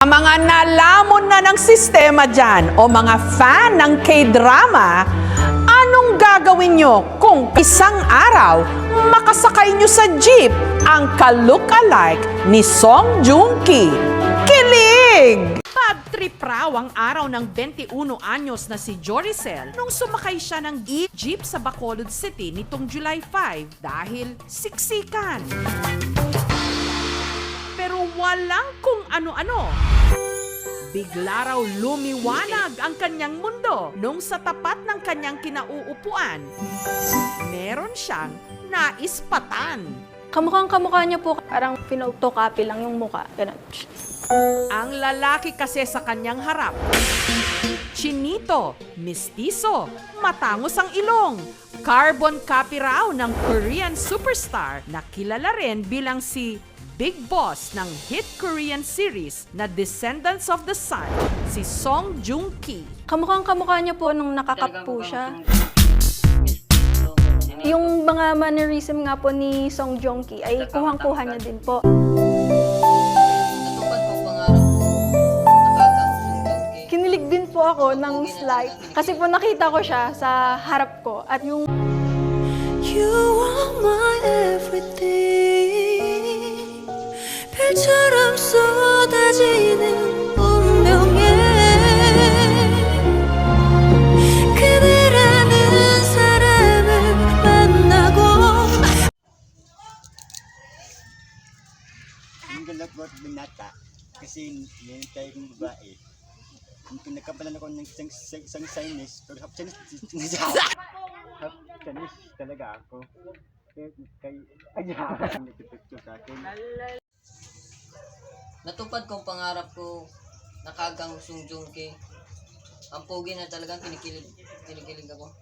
Mga nalamon na ng sistema dyan o mga fan ng K-drama, anong gagawin nyo kung isang araw makasakay nyo sa jeep ang ka-look-alike ni Song Joong Ki? Kilig! Pag-trip raw ang araw ng 21 anyos na si Joricel nung sumakay siya ng jeep sa Bacolod City nitong July 5 dahil siksikan. Pero walang kung ano-ano. Bigla raw lumiwanag ang kanyang mundo nung sa tapat ng kanyang kinauupuan, meron siyang naispatan. Kamukhang-kamukha niya po, parang pinotocopy lang yung mukha. Ganun. Ang lalaki kasi sa kanyang harap, chinito, mistiso, matangos ang ilong, carbon copy raw ng Korean superstar na kilala rin bilang si Big Boss ng hit Korean series na Descendants of the Sun, si Song Joong Ki. Kamukhang-kamukha niya po nung nakakap po siya. Yung mga mannerism nga po ni Song Joong Ki ay kuhang-kuha niya din po. Natupad mo pangarap ko, nakakang Song Joong Ki. Kinilig din po ako ng slight kasi po nakita ko siya sa harap ko at yung You are my everything 별처럼 쏟아지는 운명에 그대라는 사람을 만나고 Yung galak ko at binata, kasi hinintay kong babae. Yung pinagkapalan ako ng isang Chinese, pero half Chinese talaga ako. Kay nagtutugtog sa akin. Natupad kong pangarap ko, nakagang Song Joong Ki. Ang pogi na talagang kinikilig ako.